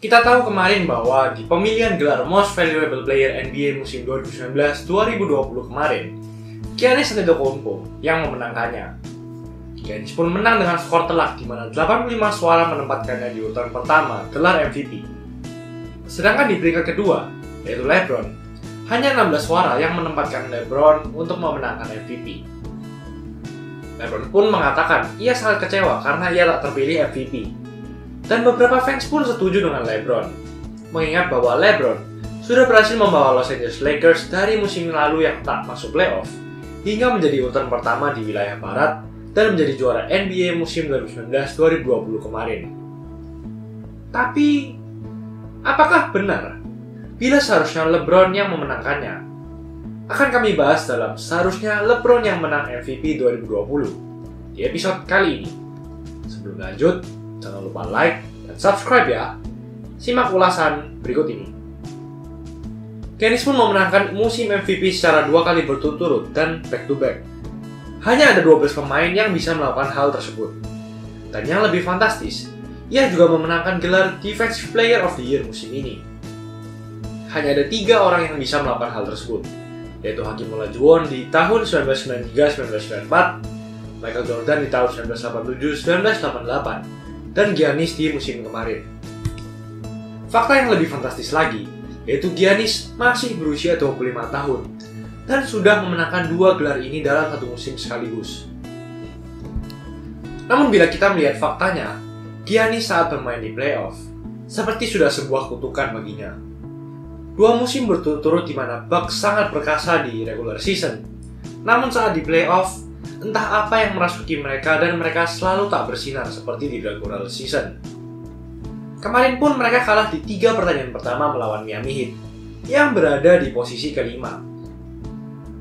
Kita tahu kemarin bahwa di pemilihan gelar Most Valuable Player NBA musim 2019-2020 kemarin, Giannis Antetokounmpo yang memenangkannya. Giannis pun menang dengan skor telak di mana 85 suara menempatkannya di urutan pertama gelar MVP. Sedangkan di peringkat kedua, yaitu LeBron, hanya 16 suara yang menempatkan LeBron untuk memenangkan MVP. LeBron pun mengatakan ia sangat kecewa karena ia tak terpilih MVP. Dan beberapa fans pun setuju dengan LeBron, mengingat bahwa LeBron sudah berhasil membawa Los Angeles Lakers dari musim lalu yang tak masuk playoff, hingga menjadi urutan pertama di wilayah barat dan menjadi juara NBA musim 2019-2020 kemarin. Tapi, apakah benar bila seharusnya LeBron yang memenangkannya? Akan kami bahas dalam seharusnya LeBron yang menang MVP 2020 di episode kali ini. Sebelum lanjut, jangan lupa like dan subscribe ya. Simak ulasan berikut ini. Giannis pun memenangkan musim MVP secara 2 kali berturut-turut dan back-to-back. Hanya ada 12 pemain yang bisa melakukan hal tersebut. Dan yang lebih fantastis, ia juga memenangkan gelar Defensive Player of the Year musim ini. Hanya ada 3 orang yang bisa melakukan hal tersebut, yaitu Hakeem Olajuwon di tahun 1993-1994, Michael Jordan di tahun 1987-1988, dan Giannis di musim kemarin. Fakta yang lebih fantastis lagi, yaitu Giannis masih berusia 25 tahun dan sudah memenangkan 2 gelar ini dalam satu musim sekaligus. Namun bila kita melihat faktanya, Giannis saat bermain di playoff seperti sudah sebuah kutukan baginya. 2 musim berturut-turut di mana Bucks sangat perkasa di regular season, namun saat di playoff entah apa yang merasuki mereka dan mereka selalu tak bersinar seperti di regular season. Kemarin pun mereka kalah di 3 pertandingan pertama melawan Miami Heat yang berada di posisi kelima.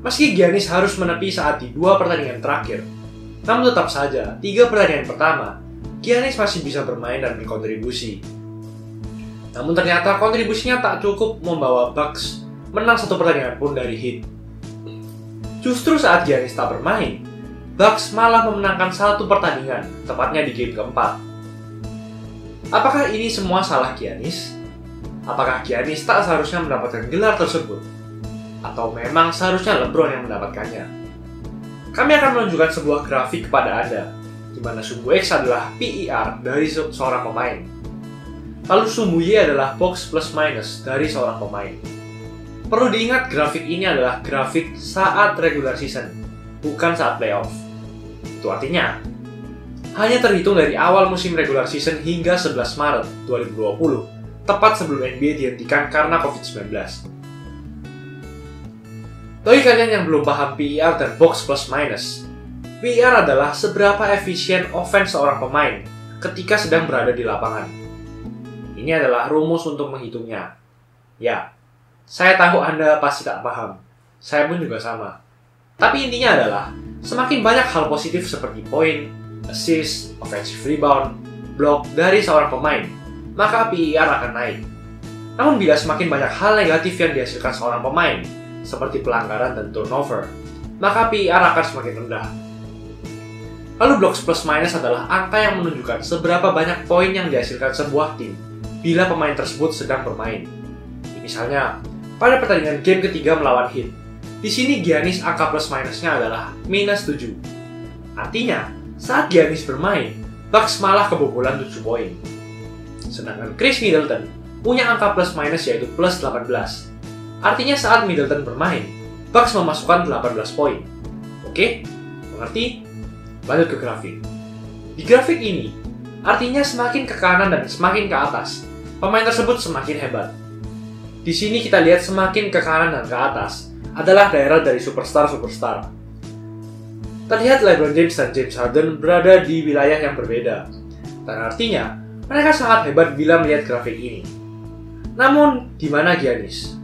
Meski Giannis harus menepi saat di 2 pertandingan terakhir, namun tetap saja 3 pertandingan pertama Giannis masih bisa bermain dan berkontribusi. Namun ternyata kontribusinya tak cukup membawa Bucks menang 1 pertandingan pun dari Heat. Justru saat Giannis tak bermain, Bucks malah memenangkan 1 pertandingan, tepatnya di game keempat. Apakah ini semua salah Giannis? Apakah Giannis tak seharusnya mendapatkan gelar tersebut? Atau memang seharusnya LeBron yang mendapatkannya? Kami akan menunjukkan sebuah grafik kepada Anda, di mana sumbu X adalah PER dari seorang pemain. Lalu sumbu Y adalah box plus minus dari seorang pemain. Perlu diingat grafik ini adalah grafik saat regular season, bukan saat playoff. Itu artinya, hanya terhitung dari awal musim regular season hingga 11 Maret 2020, tepat sebelum NBA dihentikan karena COVID-19. Bagi kalian yang belum paham PER dan box plus minus, PER adalah seberapa efisien offense seorang pemain ketika sedang berada di lapangan. Ini adalah rumus untuk menghitungnya. Ya, saya tahu Anda pasti tak paham. Saya pun juga sama. Tapi intinya adalah, semakin banyak hal positif seperti poin, assist, offensive rebound, block dari seorang pemain, maka PER akan naik. Namun bila semakin banyak hal negatif yang dihasilkan seorang pemain, seperti pelanggaran dan turnover, maka PER akan semakin rendah. Lalu blocks plus minus adalah angka yang menunjukkan seberapa banyak poin yang dihasilkan sebuah tim bila pemain tersebut sedang bermain. Misalnya, pada pertandingan game ketiga melawan Heat, di sini Giannis angka plus minusnya adalah minus 7. Artinya, saat Giannis bermain, Bucks malah kebobolan 7 poin. Sedangkan Chris Middleton punya angka plus minus yaitu plus 18. Artinya saat Middleton bermain, Bucks memasukkan 18 poin. Oke? Mengerti? Lanjut ke grafik. Di grafik ini, artinya semakin ke kanan dan semakin ke atas, pemain tersebut semakin hebat. Di sini kita lihat semakin ke kanan dan ke atas adalah daerah dari superstar-superstar. Terlihat LeBron James dan James Harden berada di wilayah yang berbeda. Dan artinya, mereka sangat hebat bila melihat grafik ini. Namun, di mana Giannis?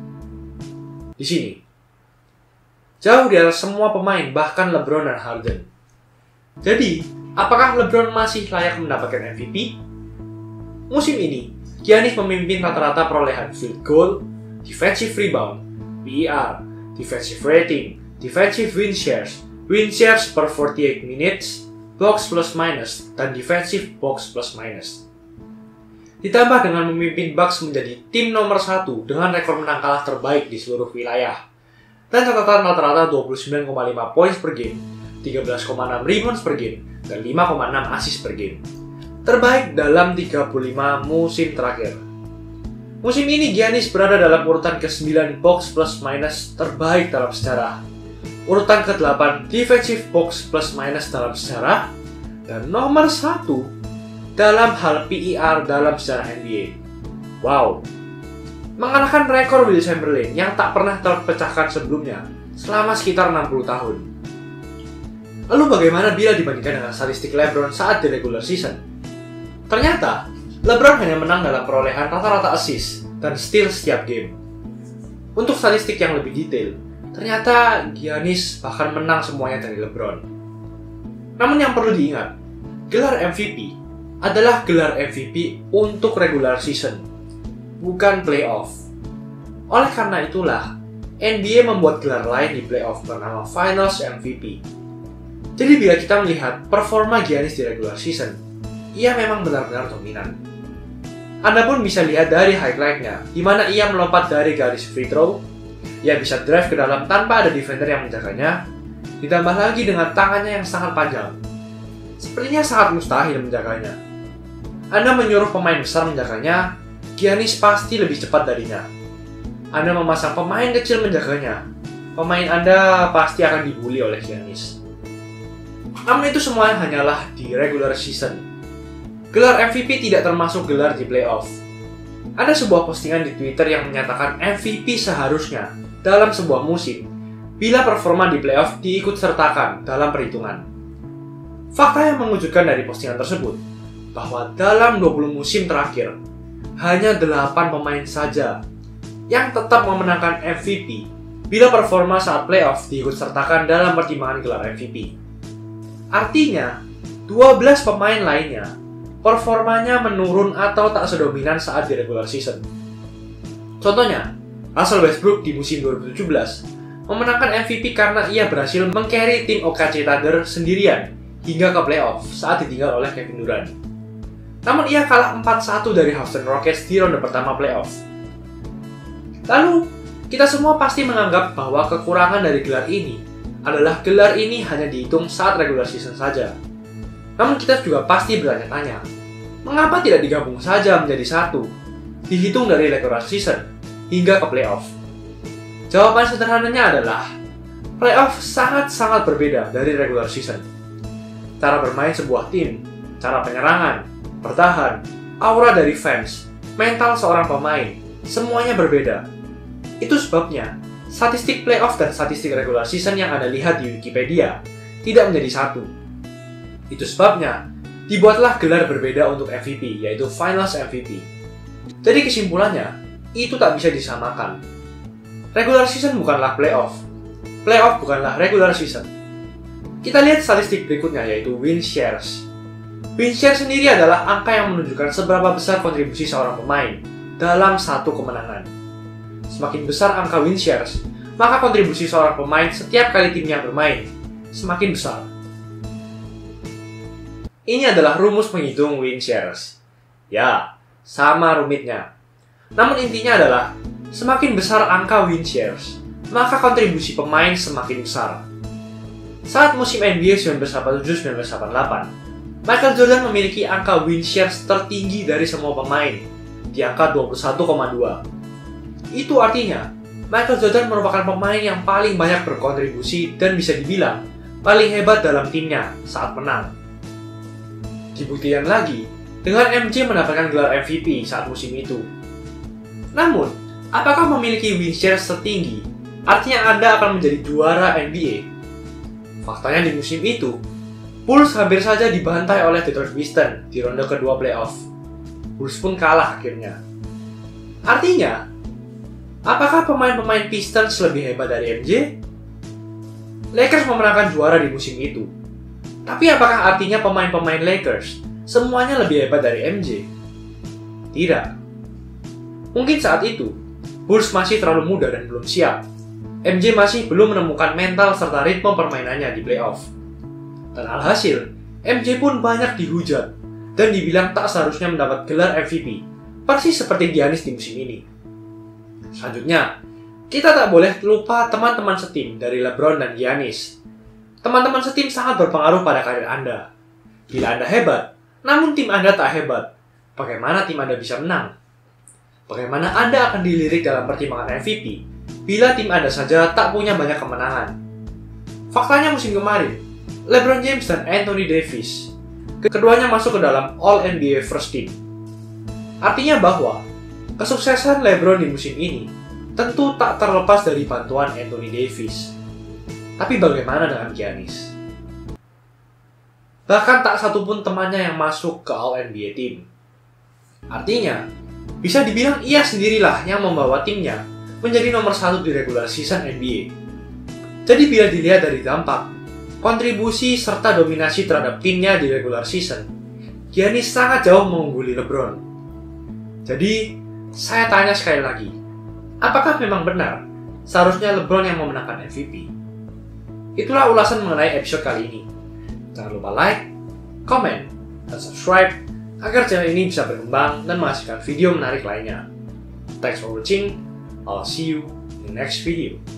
Di sini. Jauh di atas semua pemain, bahkan LeBron dan Harden. Jadi, apakah LeBron masih layak mendapatkan MVP? Musim ini, Giannis memimpin rata-rata perolehan field goal, defensive rebound, PER, defensive rating, defensive win shares per 48 minutes, box plus minus, dan defensive box plus minus. ditambah dengan memimpin Bucks menjadi tim nomor 1 dengan rekor menang kalah terbaik di seluruh wilayah, dan catatan rata-rata 29,5 poin per game, 13,6 rebounds per game, dan 5,6 assist per game. Terbaik dalam 35 musim terakhir. Musim ini Giannis berada dalam urutan ke-9 box plus minus terbaik dalam sejarah, urutan ke-8 defensive box plus minus dalam sejarah, dan nomor 1 dalam hal PER dalam sejarah NBA. Wow! Mengalahkan rekor Will Chamberlain yang tak pernah terpecahkan sebelumnya selama sekitar 60 tahun. Lalu bagaimana bila dibandingkan dengan statistik LeBron saat di regular season? Ternyata, LeBron hanya menang dalam perolehan rata-rata assist dan steal setiap game. Untuk statistik yang lebih detail, ternyata Giannis bahkan menang semuanya dari LeBron. Namun yang perlu diingat, gelar MVP adalah gelar MVP untuk regular season, bukan playoff. Oleh karena itulah, NBA membuat gelar lain di playoff bernama Finals MVP. Jadi bila kita melihat performa Giannis di regular season, ia memang benar-benar dominan. Anda pun bisa lihat dari highlight-nya, di mana ia melompat dari garis free throw, ia bisa drive ke dalam tanpa ada defender yang menjaganya, ditambah lagi dengan tangannya yang sangat panjang. Sepertinya sangat mustahil menjaganya. Anda menyuruh pemain besar menjaganya, Giannis pasti lebih cepat darinya. Anda memasang pemain kecil menjaganya, pemain Anda pasti akan dibully oleh Giannis. Namun itu semua hanyalah di regular season. Gelar MVP tidak termasuk gelar di playoff. Ada sebuah postingan di Twitter yang menyatakan MVP seharusnya dalam sebuah musim bila performa di playoff diikut sertakan dalam perhitungan. Fakta yang mengejutkan dari postingan tersebut bahwa dalam 20 musim terakhir hanya 8 pemain saja yang tetap memenangkan MVP bila performa saat playoff diikut sertakan dalam pertimbangan gelar MVP. Artinya, 12 pemain lainnya performanya menurun atau tak sedominan saat di regular season. Contohnya, Russell Westbrook di musim 2017 memenangkan MVP karena ia berhasil meng-carry tim OKC Thunder sendirian hingga ke playoff saat ditinggal oleh Kevin Durant. Namun ia kalah 4-1 dari Houston Rockets di ronde pertama playoff. Lalu, kita semua pasti menganggap bahwa kekurangan dari gelar ini adalah gelar ini hanya dihitung saat regular season saja. Namun kita juga pasti bertanya-tanya, mengapa tidak digabung saja menjadi satu, dihitung dari regular season hingga ke playoff? Jawaban sederhananya adalah, playoff sangat-sangat berbeda dari regular season. Cara bermain sebuah tim, cara penyerangan, bertahan, aura dari fans, mental seorang pemain, semuanya berbeda. Itu sebabnya, statistik playoff dan statistik regular season yang Anda lihat di Wikipedia tidak menjadi satu. Itu sebabnya, dibuatlah gelar berbeda untuk MVP, yaitu Finals MVP. Jadi kesimpulannya, itu tak bisa disamakan. Regular season bukanlah playoff. Playoff bukanlah regular season. Kita lihat statistik berikutnya, yaitu win shares. Win share sendiri adalah angka yang menunjukkan seberapa besar kontribusi seorang pemain dalam satu kemenangan. Semakin besar angka win shares, maka kontribusi seorang pemain setiap kali timnya bermain semakin besar. Ini adalah rumus menghitung win shares. Ya, sama rumitnya. Namun intinya adalah, semakin besar angka win shares, maka kontribusi pemain semakin besar. Saat musim NBA 1987-1988, Michael Jordan memiliki angka win shares tertinggi dari semua pemain, di angka 21,2. Itu artinya, Michael Jordan merupakan pemain yang paling banyak berkontribusi dan bisa dibilang paling hebat dalam timnya saat menang. Dibuktikan lagi dengan MJ mendapatkan gelar MVP saat musim itu. Namun, apakah memiliki win share setinggi artinya Anda akan menjadi juara NBA? Faktanya di musim itu, Bulls hampir saja dibantai oleh Detroit Pistons di ronde kedua playoff. Bulls pun kalah akhirnya. Artinya, apakah pemain-pemain Pistons lebih hebat dari MJ? Lakers memenangkan juara di musim itu. Tapi apakah artinya pemain-pemain Lakers semuanya lebih hebat dari MJ? Tidak. Mungkin saat itu, Bulls masih terlalu muda dan belum siap. MJ masih belum menemukan mental serta ritme permainannya di playoff. Dan alhasil, MJ pun banyak dihujat dan dibilang tak seharusnya mendapat gelar MVP, persis seperti Giannis di musim ini. Selanjutnya, kita tak boleh lupa teman-teman setim dari LeBron dan Giannis. Teman-teman setim sangat berpengaruh pada karir Anda. Bila Anda hebat, namun tim Anda tak hebat, bagaimana tim Anda bisa menang? Bagaimana Anda akan dilirik dalam pertimbangan MVP bila tim Anda saja tak punya banyak kemenangan? Faktanya musim kemarin, LeBron James dan Anthony Davis keduanya masuk ke dalam All-NBA First Team. Artinya bahwa kesuksesan LeBron di musim ini tentu tak terlepas dari bantuan Anthony Davis. Tapi bagaimana dengan Giannis? Bahkan tak satupun temannya yang masuk ke All-NBA Team. Artinya, bisa dibilang ia sendirilah yang membawa timnya menjadi nomor 1 di regular season NBA. Jadi bila dilihat dari dampak, kontribusi serta dominasi terhadap timnya di regular season, Giannis sangat jauh mengungguli LeBron. Jadi, saya tanya sekali lagi, apakah memang benar seharusnya LeBron yang memenangkan MVP? Itulah ulasan mengenai episode kali ini. Jangan lupa like, comment, dan subscribe agar channel ini bisa berkembang dan menghasilkan video menarik lainnya. Thanks for watching. I'll see you in the next video.